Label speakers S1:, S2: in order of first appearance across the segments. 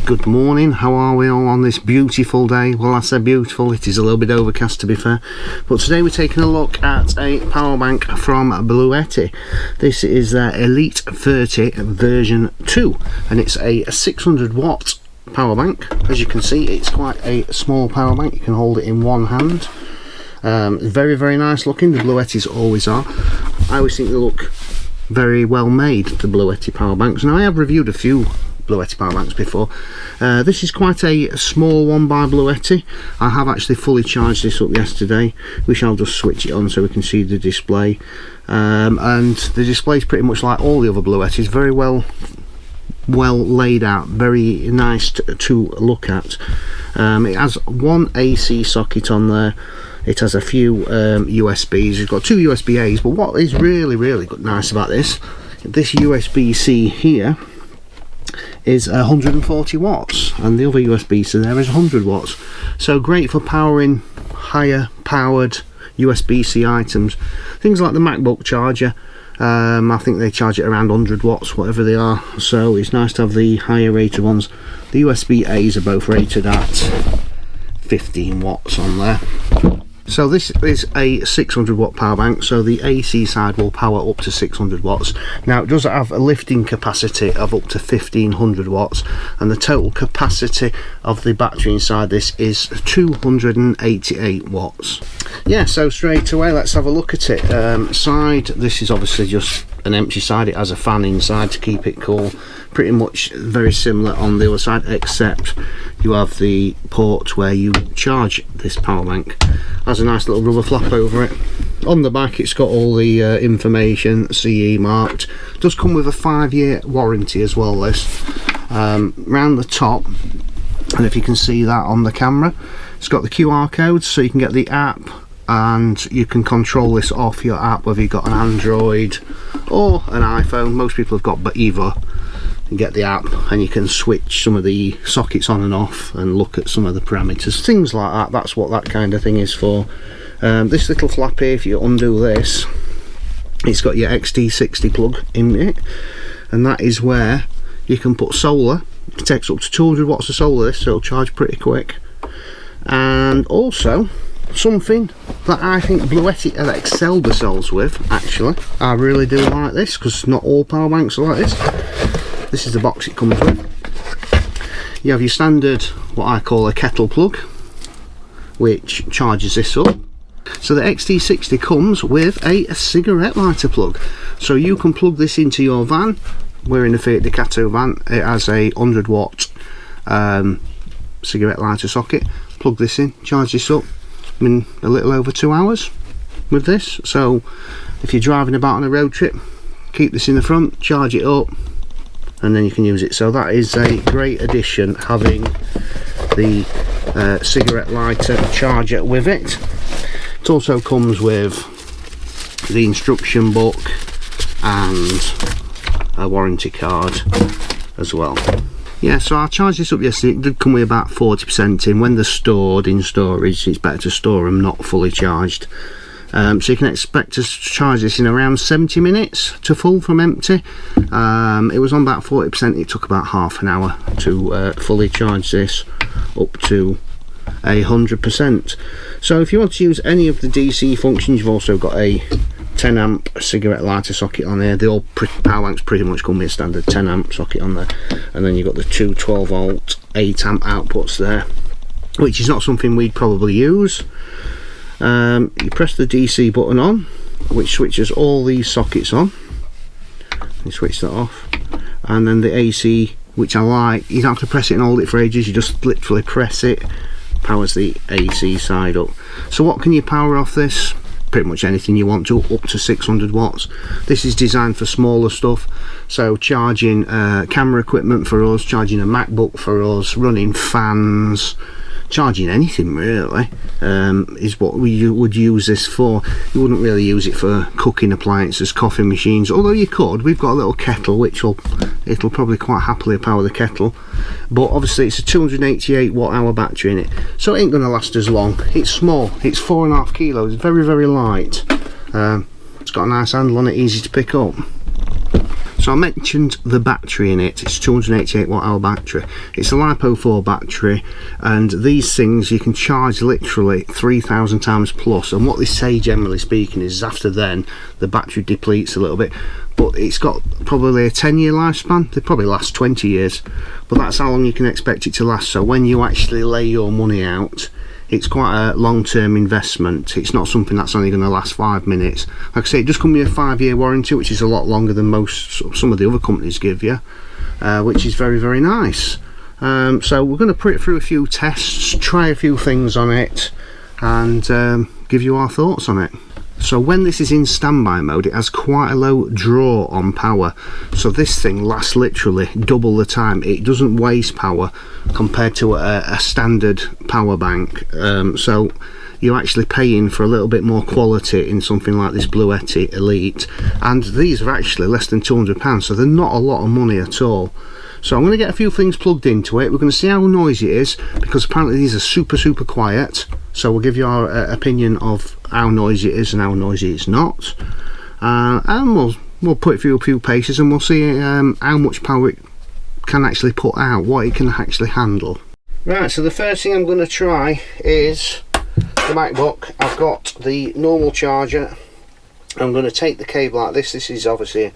S1: Good morning, how are we all on this beautiful day? Well, I said beautiful, it is a little bit overcast to be fair, but today we're taking a look at a power bank from BLUETTI. This is their Elite 30 version 2 and it's a 600 watt power bank. As you can see, it's quite a small power bank, you can hold it in one hand. Very nice looking, the BLUETTIs always are. I always think they look very well made, the BLUETTI power banks. Now I have reviewed a few BLUETTI power banks before. This is quite a small one by BLUETTI. I have actually fully charged this up yesterday. We shall just switch it on so we can see the display. And the display is pretty much like all the other BLUETTIs, very well laid out, very nice to look at. It has one AC socket on there. It has a few USBs. It's got two USB-A's, but what is really nice about this USB-C here is 140 watts and the other USB-C there is 100 watts, so great for powering higher powered USB-C items, things like the MacBook charger. I think they charge it around 100 watts, whatever they are, so it's nice to have the higher rated ones. The USB-A's are both rated at 15 watts on there. So this is a 600 watt power bank, so the AC side will power up to 600 watts. Now it does have a lifting capacity of up to 1500 watts and the total capacity of the battery inside this is 288 watts. Yeah, so straight away let's have a look at it. Side, this is obviously just an empty side, it has a fan inside to keep it cool. Pretty much very similar on the other side, except you have the port where you charge this power bank. Has a nice little rubber flap over it. On the back it's got all the information, CE marked. Does come with a 5-year warranty as well, this. Round the top, and if you can see that on the camera, it's got the QR codes so you can get the app and you can control this off your app, whether you've got an Android or an iPhone. Most people have got either. You get the app and you can switch some of the sockets on and off and look at some of the parameters, things like that. That's what that kind of thing is for. This little flap here, if you undo this, it's got your XT60 plug in it, and that is where you can put solar. It takes up to 200 watts of solar, this, so it'll charge pretty quick. And also something that I think BLUETTI have excelled themselves with, actually. I really do like this, because not all power banks are like this. This is the box it comes with. You have your standard, what I call a kettle plug, which charges this up. So the XT60 comes with a cigarette lighter plug, so you can plug this into your van. We're in a Fiat Ducato van. It has a 100 watt cigarette lighter socket. Plug this in, charge this up in a little over 2 hours with this. So if you're driving about on a road trip, keep this in the front, charge it up, and then you can use it. So that is a great addition, having the cigarette lighter charger with it. It also comes with the instruction book and a warranty card as well. Yeah, so I charged this up yesterday. It did come with about 40% in. When they're stored in storage, it's better to store them not fully charged. So you can expect to charge this in around 70 minutes to full from empty. It was on about 40%. It took about half an hour to fully charge this up to 100%. So if you want to use any of the DC functions, you've also got a 10 amp cigarette lighter socket on there. The old power banks pretty much come with a standard 10 amp socket on there, and then you've got the two 12 volt 8 amp outputs there, which is not something we'd probably use. You press the DC button on, which switches all these sockets on. You switch that off, and then the AC, which I like, you don't have to press it and hold it for ages, you just literally press it, powers the AC side up. So what can you power off this? Pretty much anything you want to, up to 600 watts. This is designed for smaller stuff, so charging camera equipment for us, charging a MacBook for us, running fans, charging anything really, is what we would use this for. You wouldn't really use it for cooking appliances, coffee machines, although you could. We've got a little kettle which it'll probably quite happily power the kettle, but obviously it's a 288 watt hour battery in it, so it ain't gonna last as long. It's small, it's 4.5 kilos, very light. It's got a nice handle on it, easy to pick up. So I mentioned the battery in it. It's 288 watt hour battery. It's a LiPo 4 battery, and these things you can charge literally 3,000 times plus, and what they say generally speaking is after then the battery depletes a little bit, but it's got probably a 10-year lifespan. They probably last 20 years, but that's how long you can expect it to last. So when you actually lay your money out, it's quite a long-term investment. It's not something that's only going to last 5 minutes. Like I say, it does come with a 5-year warranty, which is a lot longer than some of the other companies give you, which is very, very nice. So we're going to put it through a few tests, try a few things on it, and give you our thoughts on it. So when this is in standby mode, it has quite a low draw on power, so this thing lasts literally double the time. It doesn't waste power compared to a standard power bank, so you're actually paying for a little bit more quality in something like this BLUETTI Elite, and these are actually less than £200, so they're not a lot of money at all. So I'm going to get a few things plugged into it. We're going to see how noisy it is, because apparently these are super quiet, so we'll give you our opinion of how noisy it is and how noisy it's not, and we'll put it through a few paces, and we'll see how much power it can actually put out, what it can actually handle. Right, so the first thing I'm going to try is the MacBook. I've got the normal charger. I'm going to take the cable like this. This is obviously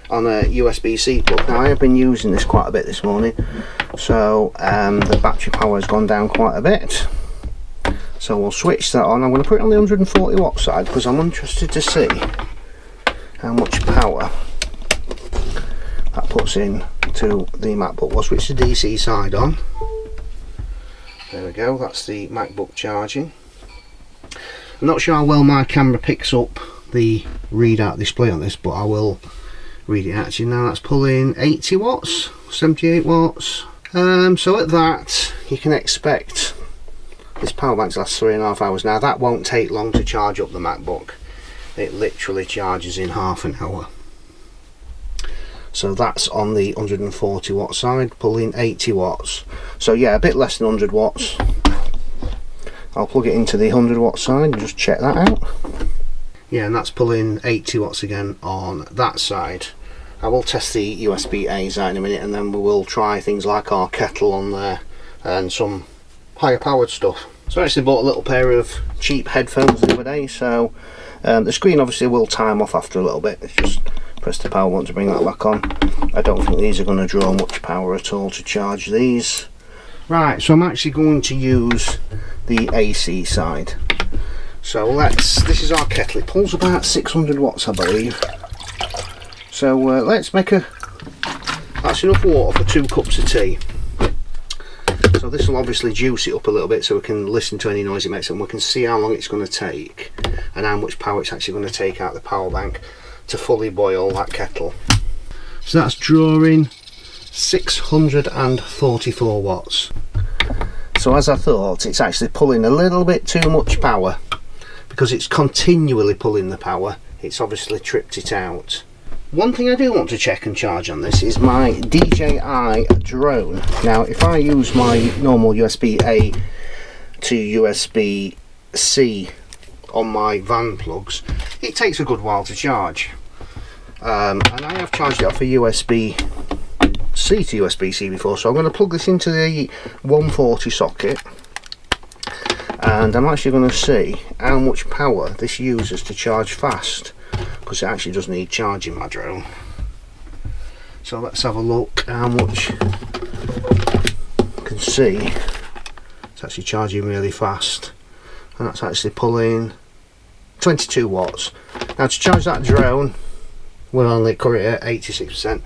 S1: on a USB-C plug. Now I have been using this quite a bit this morning, so the battery power has gone down quite a bit, so we'll switch that on. I'm going to put it on the 140 watt side because I'm interested to see how much power that puts in to the MacBook. We'll switch the DC side on. There we go, that's the MacBook charging. I'm not sure how well my camera picks up the readout display on this, but I will read it actually. Now that's pulling 80 watts, 78 watts. So at that, you can expect this power bank to last 3.5 hours. Now that won't take long to charge up the MacBook. It literally charges in half an hour. So that's on the 140 watt side, pulling 80 watts. So yeah, a bit less than 100 watts. I'll plug it into the 100 watt side and just check that out. Yeah, and that's pulling 80 watts again on that side. I will test the USB-A side in a minute, and then we will try things like our kettle on there and some higher powered stuff. So I actually bought a little pair of cheap headphones the other day, so the screen obviously will time off after a little bit. It's just press the power button to bring that back on. I don't think these are going to draw much power at all to charge these. Right, so I'm actually going to use the AC side. So this is our kettle. It pulls about 600 watts I believe. So let's make that's enough water for 2 cups of tea. So this will obviously juice it up a little bit so we can listen to any noise it makes, and we can see how long it's going to take and how much power it's actually going to take out of the power bank to fully boil that kettle. So that's drawing 644 watts. So as I thought, it's actually pulling a little bit too much power, because it's continually pulling the power. It's obviously tripped it out. One thing I do want to check and charge on this is my DJI drone. Now if I use my normal USB-A to USB-C on my van plugs, it takes a good while to charge. And I have charged it off a USB-C to USB-C before, so I'm going to plug this into the 140 socket, and I'm actually going to see how much power this uses to charge fast, because it actually does need charging, my drone. So let's have a look how much. You can see it's actually charging really fast, and that's actually pulling 22 watts. Now to charge that drone, we're only currently at 86%,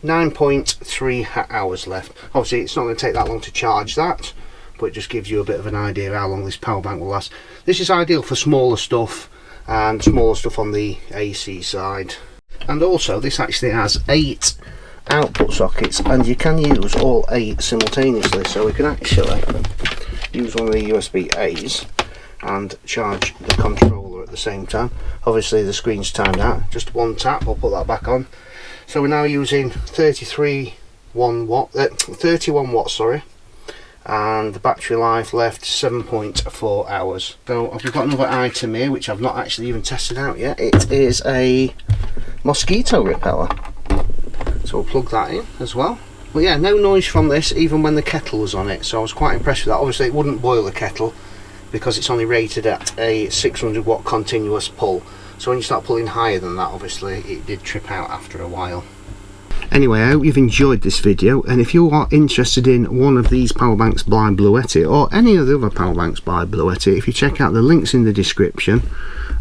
S1: 9.3 hours left. Obviously it's not going to take that long to charge that, but it just gives you a bit of an idea of how long this power bank will last. This is ideal for smaller stuff, and smaller stuff on the AC side. And also this actually has 8 output sockets, and you can use all 8 simultaneously, so we can actually use one of the USB-A's and charge the controller at the same time. Obviously the screen's timed out, just one tap, I'll put that back on. So we're now using 31 watts, sorry, and the battery life left 7.4 hours. So I've got another item here which I've not actually even tested out yet. It is a mosquito repeller. So we'll plug that in as well. But yeah, no noise from this even when the kettle was on it, so I was quite impressed with that. Obviously it wouldn't boil the kettle because it's only rated at a 600 watt continuous pull, so when you start pulling higher than that, obviously it did trip out after a while. Anyway, I hope you've enjoyed this video, and if you are interested in one of these power banks by BLUETTI or any of the other power banks by BLUETTI, if you check out the links in the description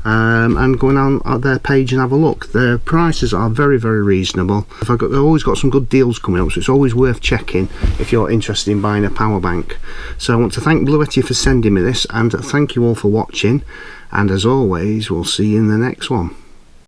S1: and go on their page and have a look, their prices are very, very reasonable. They've always got some good deals coming up, so it's always worth checking if you're interested in buying a power bank. So I want to thank BLUETTI for sending me this, and thank you all for watching, and as always, we'll see you in the next one.